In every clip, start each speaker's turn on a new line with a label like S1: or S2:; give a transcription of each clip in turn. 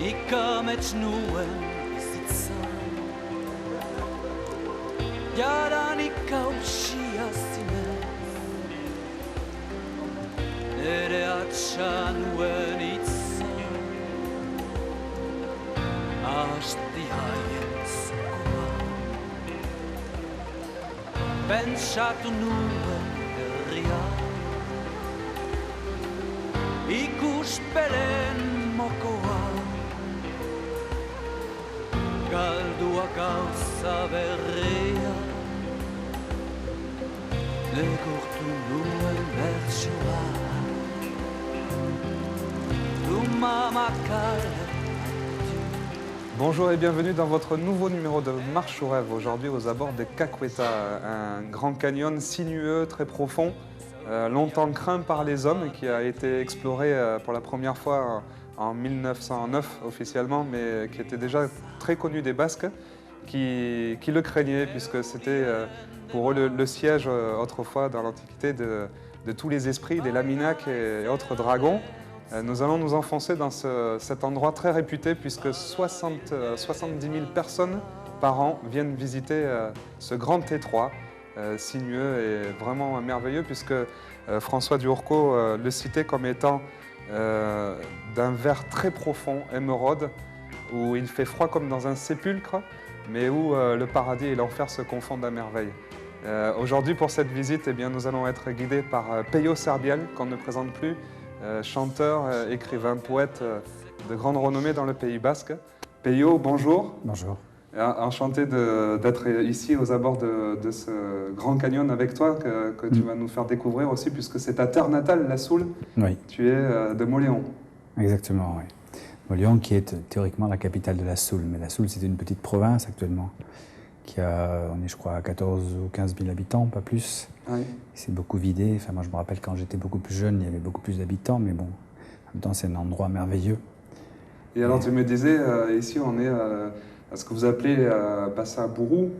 S1: ikamets nuen bizitza. Jadanik hausia zinez, nere atxa nuen itza. Asti haien zukoa, pentsatu nuen herria. Ikuspelen mokoa, galdua gauza berria. Negurtu nuen bertsoa, lumamakale.
S2: Bonjour et bienvenue dans votre nouveau numéro de Marche au rêve, aujourd'hui aux abords de Caqueta, un grand canyon sinueux, très profond, longtemps craint par les hommes, qui a été exploré pour la première fois en 1909 officiellement, mais qui était déjà très connu des Basques, qui le craignaient puisque c'était pour eux le siège autrefois dans l'Antiquité de tous les esprits, des laminacs et autres dragons. Nous allons nous enfoncer dans cet endroit très réputé puisque 70 000 personnes par an viennent visiter ce grand étroit sinueux et vraiment merveilleux puisque François Durco le citait comme étant d'un vert très profond, émeraude, où il fait froid comme dans un sépulcre, mais où le paradis et l'enfer se confondent à merveille. Aujourd'hui pour cette visite, eh bien, nous allons être guidés par Peyo Serbiel, qu'on ne présente plus, chanteur, écrivain, poète de grande renommée dans le Pays Basque. Peyo, bonjour.
S3: Bonjour.
S2: Enchanté d'être ici aux abords de ce grand canyon avec toi que tu vas nous faire découvrir aussi puisque c'est ta terre natale, la Soule.
S3: Oui.
S2: Tu es de Mauléon.
S3: Exactement, oui. Mauléon qui est théoriquement la capitale de la Soule, mais la Soule c'est une petite province actuellement on est je crois à 14 ou 15 000 habitants, pas plus.
S2: Oui.
S3: C'est beaucoup vidé, enfin moi je me rappelle quand j'étais beaucoup plus jeune, il y avait beaucoup plus d'habitants, mais bon, en même temps c'est un endroit merveilleux.
S2: Et alors tu me disais, ici on est à ce que vous appelez Bassabourou.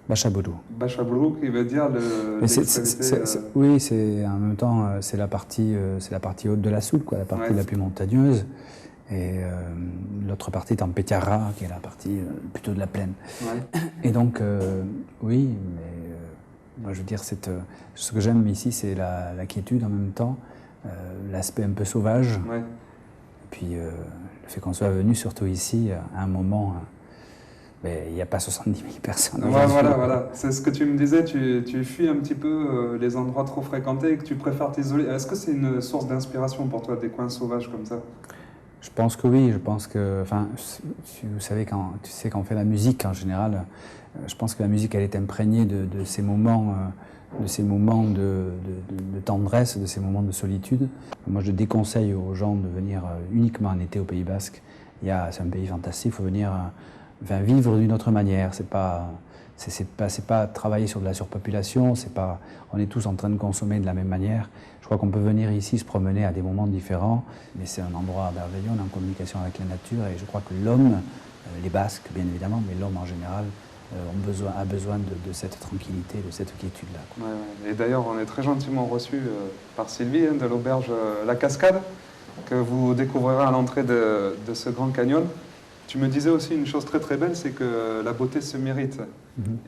S3: Bachabourou.
S2: Bachabourou qui veut dire
S3: oui, c'est en même temps c'est la partie haute de la Soule, quoi, la partie la plus montagneuse. Et l'autre partie est en Pétiara, qui est la partie plutôt de la plaine.
S2: Ouais.
S3: Et donc, oui, mais moi je veux dire, ce que j'aime ici, c'est la quiétude en même temps, l'aspect un peu sauvage.
S2: Ouais.
S3: Et puis le fait qu'on soit venu, surtout ici, à un moment, il n'y a pas 70 000 personnes.
S2: Ouais, voilà. C'est ce que tu me disais, tu fuis un petit peu les endroits trop fréquentés et que tu préfères t'isoler. Est-ce que c'est une source d'inspiration pour toi, des coins sauvages comme ça ?
S3: Je pense que oui, je pense que, enfin, vous savez, quand on fait la musique en général, je pense que la musique elle est imprégnée de ces moments, de tendresse, de ces moments de solitude. Moi je déconseille aux gens de venir uniquement en été au Pays Basque. C'est un pays fantastique, il faut venir vivre d'une autre manière. C'est pas travailler sur de la surpopulation, on est tous en train de consommer de la même manière. Je crois qu'on peut venir ici se promener à des moments différents, mais c'est un endroit merveilleux, on est en communication avec la nature et je crois que l'homme, les Basques bien évidemment, mais l'homme en général, a besoin de cette tranquillité, de cette quiétude-là.
S2: Ouais. Et d'ailleurs, on est très gentiment reçus par Sylvie de l'auberge La Cascade, que vous découvrirez à l'entrée de ce grand canyon. Tu me disais aussi une chose très très belle, c'est que la beauté se mérite.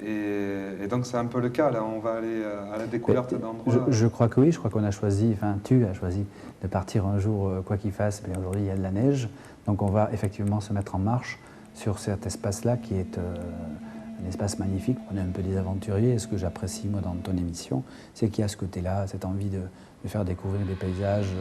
S2: Et donc c'est un peu le cas, là, on va aller à la découverte d'endroits.
S3: Je crois que oui, je crois qu'on a choisi, enfin tu as choisi de partir un jour, quoi qu'il fasse, mais aujourd'hui il y a de la neige, donc on va effectivement se mettre en marche sur cet espace-là qui est un espace magnifique. On est un peu des aventuriers, et ce que j'apprécie moi dans ton émission, c'est qu'il y a ce côté-là, cette envie de faire découvrir des paysages.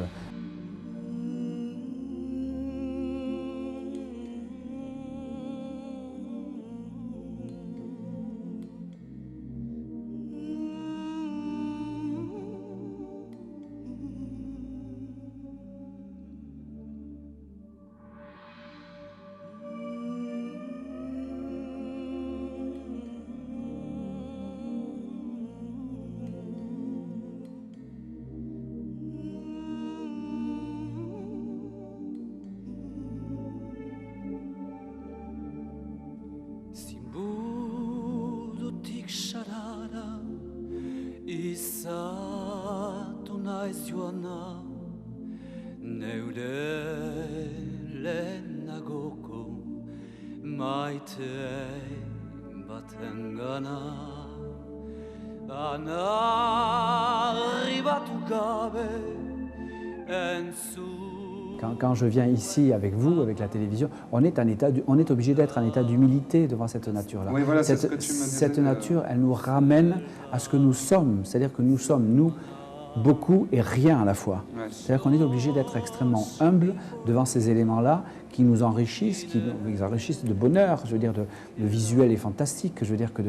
S1: Izatu naiz joana, neure lehena negoko maite baten gana arribatu gabe entzun.
S3: Quand je viens ici avec vous, avec la télévision, on est obligé d'être en état d'humilité devant cette nature-là.
S2: Oui, voilà, c'est ce que tu me disais.
S3: Cette nature, elle nous ramène à ce que nous sommes. C'est-à-dire que nous sommes, nous, beaucoup et rien à la fois.
S2: Ouais.
S3: C'est-à-dire qu'on est obligé d'être extrêmement humble devant ces éléments-là qui nous enrichissent, qui nous enrichissent de bonheur. Je veux dire, le visuel est fantastique. Je veux dire que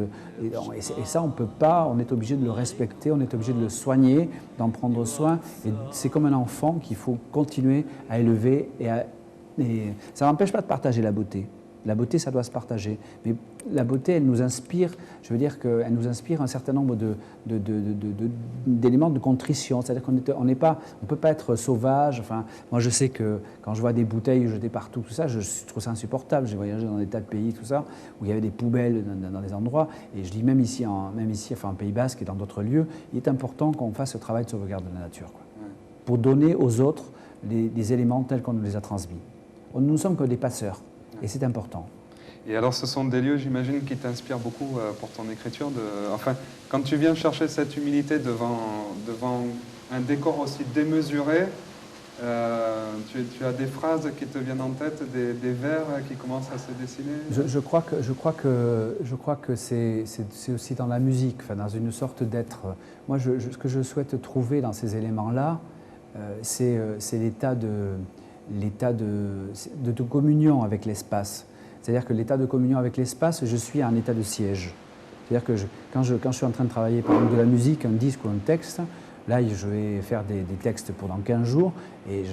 S3: et ça, on peut pas. On est obligé de le respecter, on est obligé de le soigner, d'en prendre soin. Et c'est comme un enfant qu'il faut continuer à élever. Et ça n'empêche pas de partager la beauté. La beauté, ça doit se partager. Mais la beauté, elle nous inspire, je veux dire qu'elle nous inspire un certain nombre d'éléments de contrition. C'est-à-dire qu'on ne peut pas être sauvage. Enfin, moi, je sais que quand je vois des bouteilles jetées partout, tout ça, je trouve ça insupportable. J'ai voyagé dans des tas de pays, tout ça, où il y avait des poubelles dans des endroits. Et je dis même ici, en Pays Basque et dans d'autres lieux, il est important qu'on fasse ce travail de sauvegarde de la nature, quoi, pour donner aux autres des éléments tels qu'on nous les a transmis. Nous ne sommes que des passeurs. Et c'est important.
S2: Et alors, ce sont des lieux, j'imagine, qui t'inspirent beaucoup pour ton écriture. Enfin, quand tu viens chercher cette humilité devant un décor aussi démesuré, tu as des phrases qui te viennent en tête, des vers qui commencent à se dessiner.
S3: Je crois que c'est aussi dans la musique, enfin, dans une sorte d'être. Moi, ce que je souhaite trouver dans ces éléments-là, c'est l'état de communion avec l'espace. C'est-à-dire que l'état de communion avec l'espace, je suis en état de siège. C'est-à-dire que quand je suis en train de travailler par exemple de la musique, un disque ou un texte, là je vais faire des textes pendant 15 jours et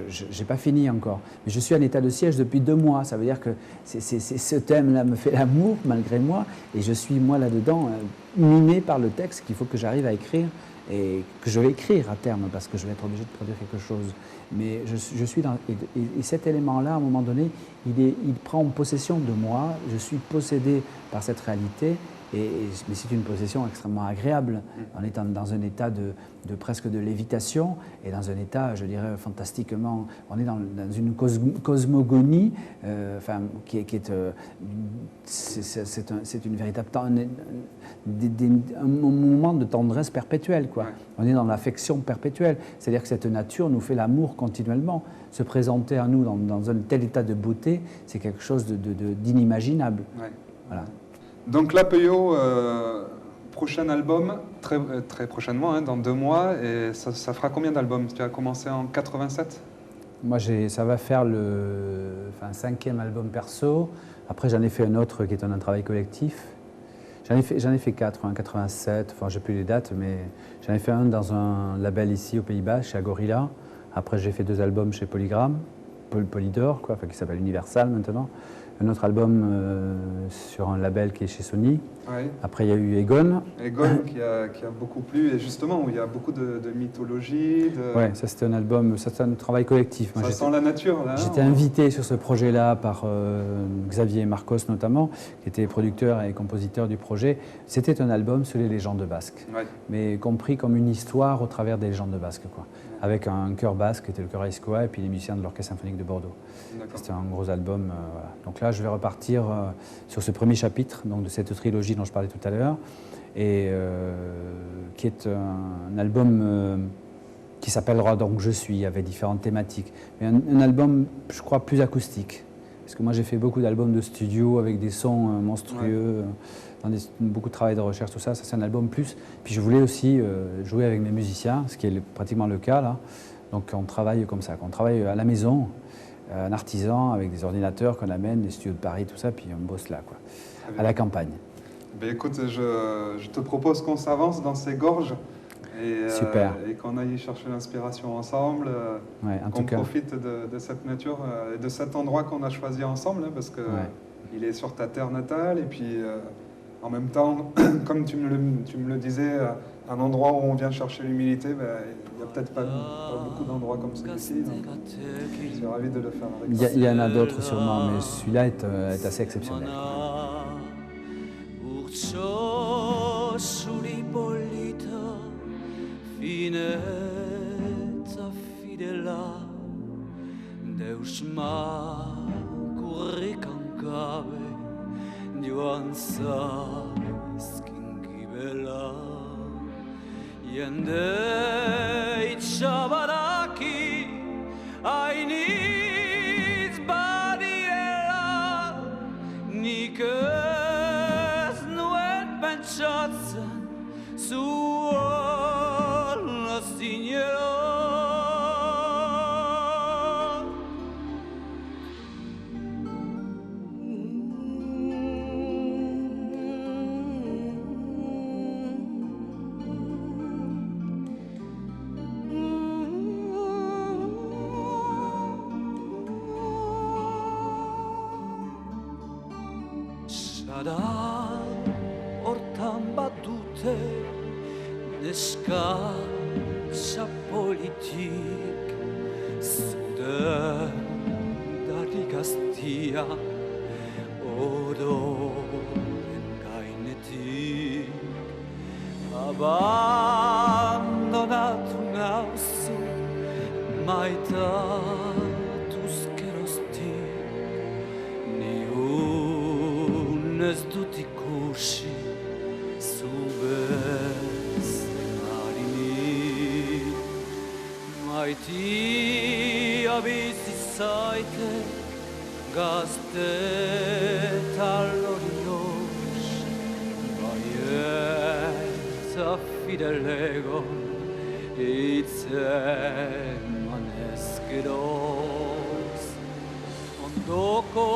S3: je n'ai pas fini encore. Mais je suis en état de siège depuis 2 mois. Ça veut dire que ce thème-là me fait l'amour malgré moi et je suis moi là-dedans miné par le texte qu'il faut que j'arrive à écrire et que je vais écrire à terme parce que je vais être obligé de produire quelque chose. Mais je suis dans... Et cet élément-là, à un moment donné, il prend possession de moi, je suis possédé par cette réalité, mais c'est une possession extrêmement agréable. On est dans un état de presque de lévitation et dans un état, je dirais, fantastiquement... On est dans une cosmogonie c'est une véritable... un moment de tendresse perpétuelle, quoi. On est dans l'affection perpétuelle. C'est-à-dire que cette nature nous fait l'amour continuellement. Se présenter à nous dans un tel état de beauté, c'est quelque chose d'inimaginable.
S2: Ouais.
S3: Voilà.
S2: Donc là, Peyo, prochain album, très prochainement, dans 2 mois, et ça fera combien d'albums? Tu as commencé en 87?
S3: Moi, ça va faire le 5e album perso. Après, j'en ai fait un autre qui est un travail collectif. J'en ai fait 4, en 87, enfin, j'ai plus les dates, mais j'en ai fait un dans un label ici aux Pays-Bas, chez Agorilla. Après, j'ai fait 2 albums chez Polygram, Polydor, quoi, qui s'appelle Universal maintenant. Un autre album sur un label qui est chez Sony.
S2: Oui.
S3: Après, il y a eu Egon.
S2: Egon qui a beaucoup plu, et justement, où il y a beaucoup de mythologie.
S3: Oui, ça c'était un album, ça c'est un travail collectif.
S2: Moi, ça sent la nature, là.
S3: J'étais invité sur ce projet-là par Xavier Marcos notamment, qui était producteur et compositeur du projet. C'était un album sur les légendes basques, mais compris comme une histoire au travers des légendes basques, quoi. Avec un chœur basque, qui était le chœur Aizkoa, et puis les musiciens de l'Orchestre symphonique de Bordeaux. C'était un gros album. Voilà. Donc là, je vais repartir sur ce premier chapitre donc de cette trilogie dont je parlais tout à l'heure, et qui est un album qui s'appellera donc Je suis, avec différentes thématiques. Mais un album, je crois, plus acoustique. Parce que moi, j'ai fait beaucoup d'albums de studio avec des sons monstrueux, dans beaucoup de travail de recherche, tout ça. Ça, c'est un album plus. Puis je voulais aussi jouer avec mes musiciens, ce qui est pratiquement le cas là. Donc on travaille comme ça, on travaille à la maison, un artisan avec des ordinateurs qu'on amène, des studios de Paris, tout ça, puis on bosse là, quoi, à la campagne.
S2: Ben écoute, je te propose qu'on s'avance dans ces gorges et qu'on aille chercher l'inspiration ensemble, qu'on profite de cette nature et de cet endroit qu'on a choisi ensemble, parce qu'il est sur ta terre natale, et puis en même temps, comme tu me le disais, un endroit où on vient chercher l'humilité, il n'y a peut-être pas beaucoup d'endroits comme celui-ci, donc je suis ravi de le faire avec toi.
S3: Il y en a d'autres sûrement, mais celui-là est assez exceptionnel.
S1: urrikan gabe joan zaizkin gibela. Jende itxabaraki hainitz badiela, nik ez nuen pentsatzen zuela zinela. Hortan bat dute neska txapolitik, zuden dari gaztia ororen gainetik. Abandonatu nauzu maitatuz geroztik, ez dut ikusi zu bezarinik. Maitia bizi zaitek gazte eta lorioz, baietza fidelegon itzen manezkeroz. Ondoko